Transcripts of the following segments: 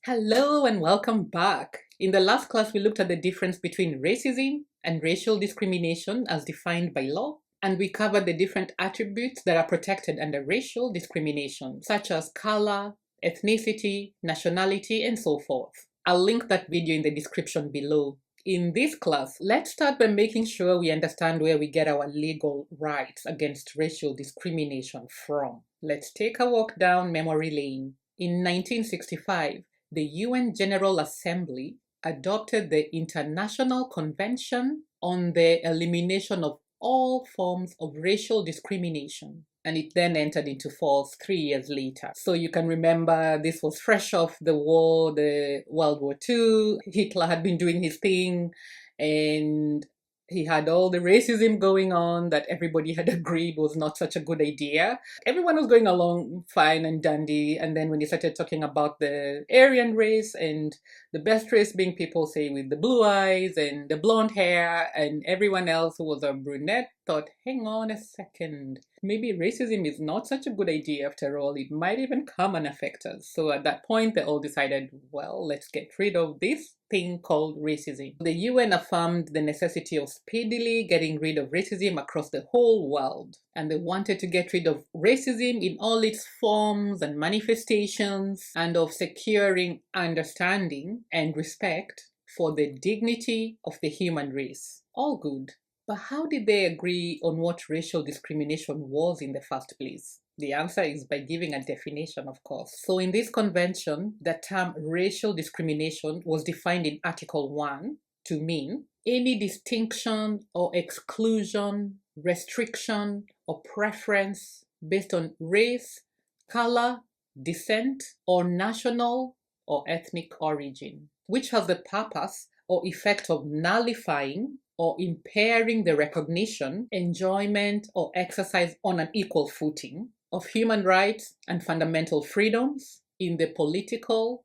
Hello and welcome back. In the last class, we looked at the difference between racism and racial discrimination as defined by law, and we covered the different attributes that are protected under racial discrimination, such as color, ethnicity, nationality, and so forth. I'll link that video in the description below. In this class, let's start by making sure we understand where we get our legal rights against racial discrimination from. Let's take a walk down memory lane. In 1965, the UN General Assembly adopted the International Convention on the Elimination of All Forms of Racial Discrimination, and it then entered into force 3 years later. So you can remember this was fresh off the war, the World War II. Hitler had been doing his thing, and he had all the racism going on that everybody had agreed was not such a good idea. Everyone was going along fine and dandy, and then when he started talking about the Aryan race, and the best race being people say with the blue eyes and the blonde hair, and everyone else who was a brunette thought, hang on a second, maybe racism is not such a good idea after all. It might even come and affect us. So at that point, they all decided, well, let's get rid of this thing called racism. The UN affirmed the necessity of speedily getting rid of racism across the whole world. And they wanted to get rid of racism in all its forms and manifestations, and of securing understanding and respect for the dignity of the human race. All good. But how did they agree on what racial discrimination was in the first place? The answer is by giving a definition, of course. So in this convention, the term racial discrimination was defined in Article 1 to mean any distinction or exclusion, restriction, or preference based on race, color, descent, or national or ethnic origin, which has the purpose or effect of nullifying or impairing the recognition, enjoyment, or exercise on an equal footing of human rights and fundamental freedoms in the political,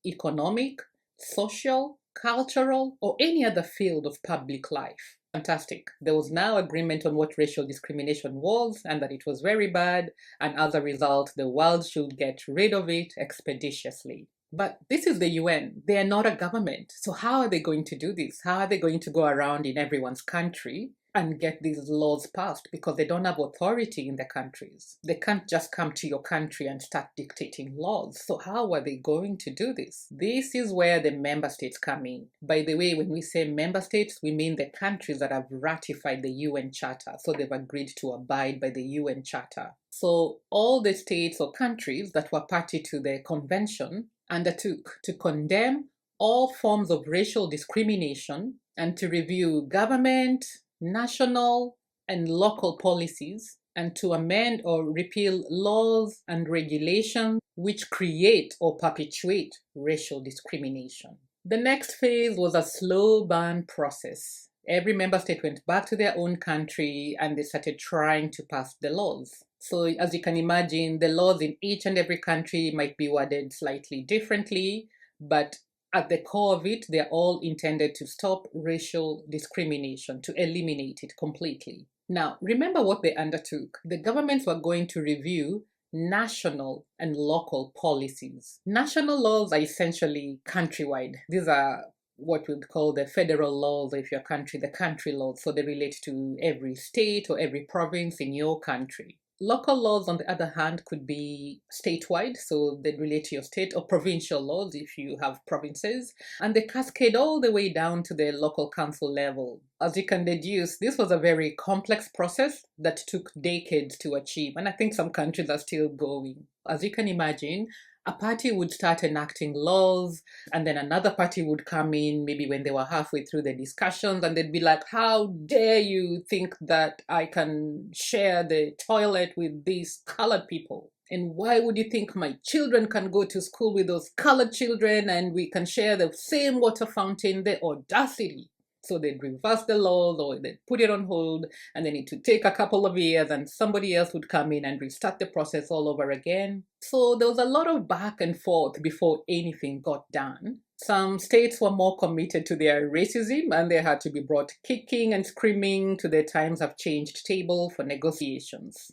economic, social, cultural, or any other field of public life. Fantastic. There was now agreement on what racial discrimination was and that it was very bad, and as a result, the world should get rid of it expeditiously. But this is the UN. They are not a government. So how are they going to do this? How are they going to go around in everyone's country and get these laws passed? Because they don't have authority in their countries. They can't just come to your country and start dictating laws. So how are they going to do this? This is where the member states come in. By the way, when we say member states, we mean the countries that have ratified the UN Charter. So they've agreed to abide by the UN Charter. So all the states or countries that were party to the convention undertook to condemn all forms of racial discrimination and to review government, national, and local policies, and to amend or repeal laws and regulations which create or perpetuate racial discrimination. The next phase was a slow burn process. Every member state went back to their own country and they started trying to pass the laws. So as you can imagine, the laws in each and every country might be worded slightly differently, but at the core of it, they're all intended to stop racial discrimination, to eliminate it completely. Now, remember what they undertook. The governments were going to review national and local policies. National laws are essentially countrywide. These are what we'd call the federal laws of your country, the country laws. So they relate to every state or every province in your country. Local laws, on the other hand, could be statewide, so they relate to your state, or provincial laws if you have provinces, and they cascade all the way down to the local council level. As you can deduce, this was a very complex process that took decades to achieve, and I think some countries are still going. As you can imagine, a party would start enacting laws, and then another party would come in maybe when they were halfway through the discussions, and they'd be like, how dare you think that I can share the toilet with these colored people? And why would you think my children can go to school with those colored children and we can share the same water fountain? The audacity. So they'd reverse the laws or they'd put it on hold, and then it would take a couple of years and somebody else would come in and restart the process all over again. So there was a lot of back and forth before anything got done. Some states were more committed to their racism and they had to be brought kicking and screaming to the times have changed table for negotiations.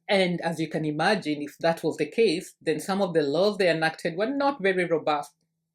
And as you can imagine, if that was the case, then some of the laws they enacted were not very robust.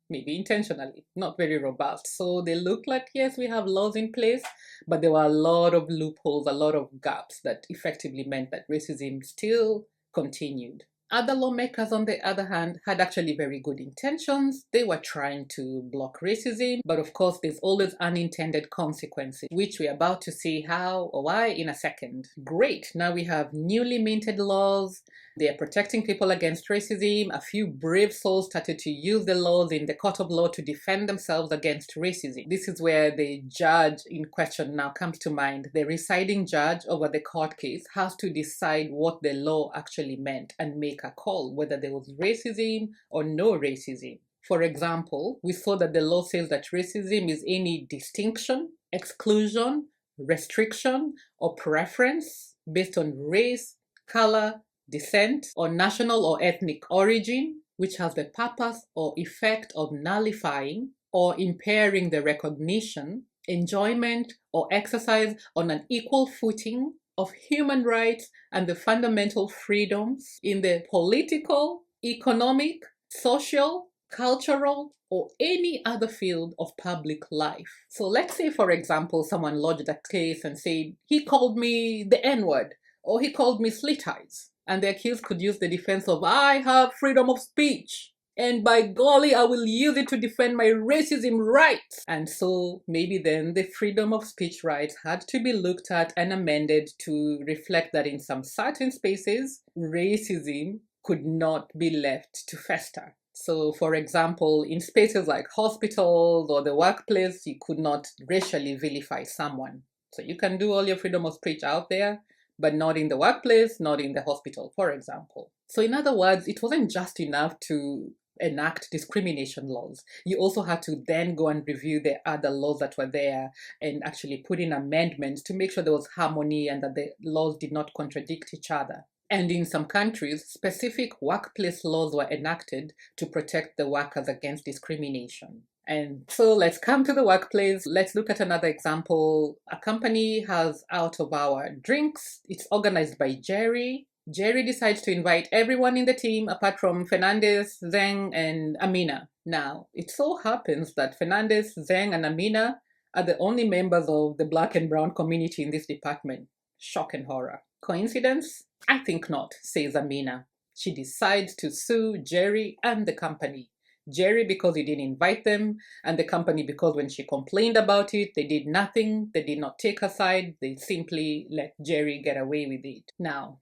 maybe intentionally, not very robust. So they look like, yes, we have laws in place, but there were a lot of loopholes, a lot of gaps that effectively meant that racism still continued. Other lawmakers, on the other hand, had actually very good intentions. They were trying to block racism, but of course, there's always unintended consequences, which we're about to see how or why in a second. Great, now we have newly minted laws. They are protecting people against racism. A few brave souls started to use the laws in the court of law to defend themselves against racism. This is where the judge in question now comes to mind. The presiding judge over the court case has to decide what the law actually meant and make a call whether there was racism or no racism. For example, we saw that the law says that racism is any distinction, exclusion, restriction, or preference based on race, color, descent, or national or ethnic origin, which has the purpose or effect of nullifying or impairing the recognition, enjoyment, or exercise on an equal footing of human rights and the fundamental freedoms in the political, economic, social, cultural, or any other field of public life. So let's say, for example, someone lodged a case and said, he called me the N-word, or he called me slit eyes. And the accused could use the defense of, I have freedom of speech, and by golly, I will use it to defend my racism rights. And so maybe then the freedom of speech rights had to be looked at and amended to reflect that in some certain spaces, racism could not be left to fester. So, for example, in spaces like hospitals or the workplace, you could not racially vilify someone. So you can do all your freedom of speech out there, but not in the workplace, not in the hospital, for example. So in other words, it wasn't just enough to enact discrimination laws. You also had to then go and review the other laws that were there and actually put in amendments to make sure there was harmony and that the laws did not contradict each other. And in some countries, specific workplace laws were enacted to protect the workers against discrimination. And so let's come to the workplace. Let's look at another example. A company has out of hour drinks. It's organized by Jerry. Jerry decides to invite everyone in the team apart from Fernandez, Zeng, and Amina. Now, it so happens that Fernandez, Zeng, and Amina are the only members of the Black and Brown community in this department. Shock and horror. Coincidence? I think not, says Amina. She decides to sue Jerry and the company. Jerry because he didn't invite them, and the company because when she complained about it, they did nothing, they did not take her side, they simply let Jerry get away with it. Now,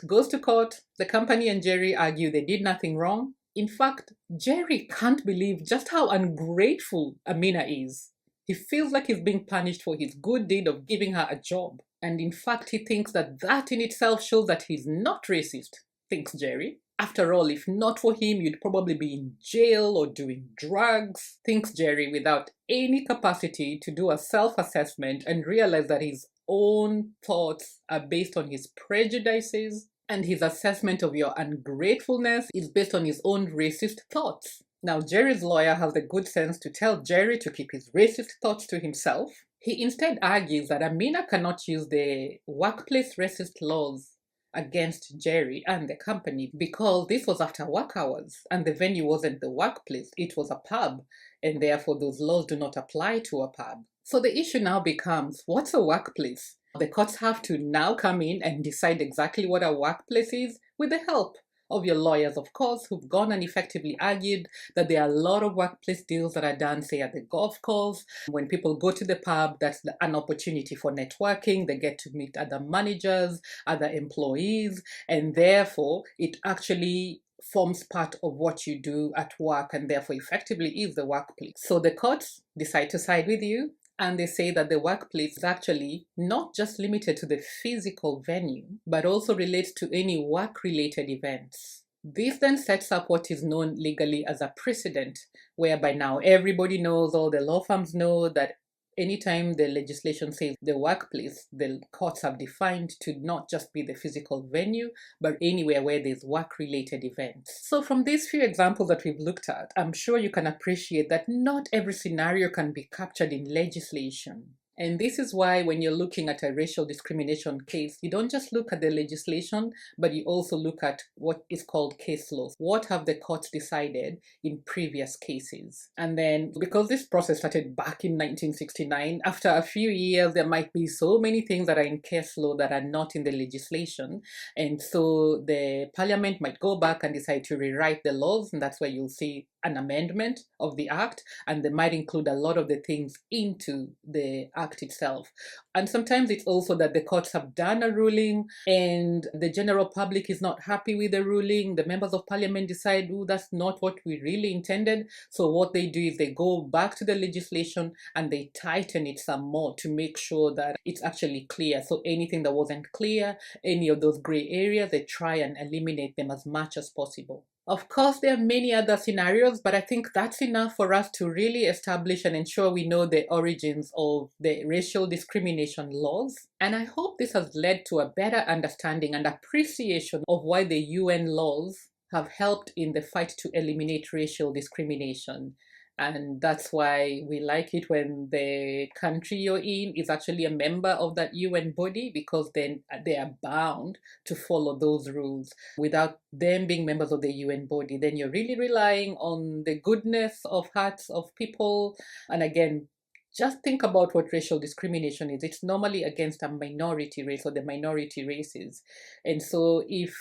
it goes to court, the company and Jerry argue they did nothing wrong. In fact, Jerry can't believe just how ungrateful Amina is. He feels like he's being punished for his good deed of giving her a job. And in fact, he thinks that that in itself shows that he's not racist, thinks Jerry. After all, if not for him, you'd probably be in jail or doing drugs, thinks Jerry, without any capacity to do a self-assessment and realize that his own thoughts are based on his prejudices and his assessment of your ungratefulness is based on his own racist thoughts. Now, Jerry's lawyer has the good sense to tell Jerry to keep his racist thoughts to himself. He instead argues that Amina cannot use the workplace racist laws against Jerry and the company because this was after work hours and the venue wasn't the workplace, it was a pub, and therefore those laws do not apply to a pub. So the issue now becomes, what's a workplace? The courts have to now come in and decide exactly what a workplace is with the help of your lawyers, of course, who've gone and effectively argued that there are a lot of workplace deals that are done, say, at the golf course. When people go to the pub, that's an opportunity for networking. They get to meet other managers, other employees, and therefore it actually forms part of what you do at work and therefore effectively is the workplace. So the courts decide to side with you. And they say that the workplace is actually not just limited to the physical venue, but also relates to any work-related events. This then sets up what is known legally as a precedent, whereby now everybody knows, all the law firms know that anytime the legislation says the workplace, the courts have defined to not just be the physical venue, but anywhere where there's work-related events. So from these few examples that we've looked at, I'm sure you can appreciate that not every scenario can be captured in legislation. And this is why when you're looking at a racial discrimination case, you don't just look at the legislation, but you also look at what is called case law. What have the courts decided in previous cases? And then, because this process started back in 1969, after a few years, there might be so many things that are in case law that are not in the legislation. And so the parliament might go back and decide to rewrite the laws, and that's where you'll see an amendment of the act, and they might include a lot of the things into the act itself. And sometimes it's also that the courts have done a ruling and the general public is not happy with the ruling. The members of parliament decide, oh, that's not what we really intended. So what they do is they go back to the legislation and they tighten it some more to make sure that it's actually clear. So anything that wasn't clear, any of those gray areas, they try and eliminate them as much as possible. Of course, there are many other scenarios, but I think that's enough for us to really establish and ensure we know the origins of the racial discrimination laws. And I hope this has led to a better understanding and appreciation of why the UN laws have helped in the fight to eliminate racial discrimination. And that's why we like it when the country you're in is actually a member of that UN body, because then they are bound to follow those rules. Without them being members of the UN body, then you're really relying on the goodness of hearts of people. And again, just think about what racial discrimination is. It's normally against a minority race or the minority races. And so if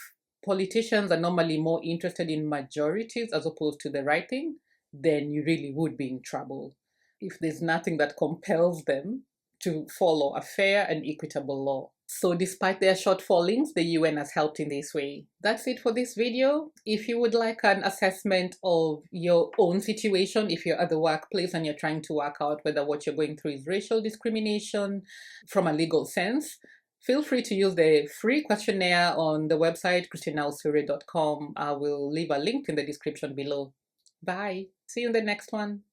politicians are normally more interested in majorities as opposed to the right thing, then you really would be in trouble if there's nothing that compels them to follow a fair and equitable law. So despite their shortfallings, the UN has helped in this way. That's it for this video. If you would like an assessment of your own situation, if you're at the workplace and you're trying to work out whether what you're going through is racial discrimination from a legal sense, feel free to use the free questionnaire on the website christinaosure.com. I will leave a link in the description below. Bye. See you in the next one.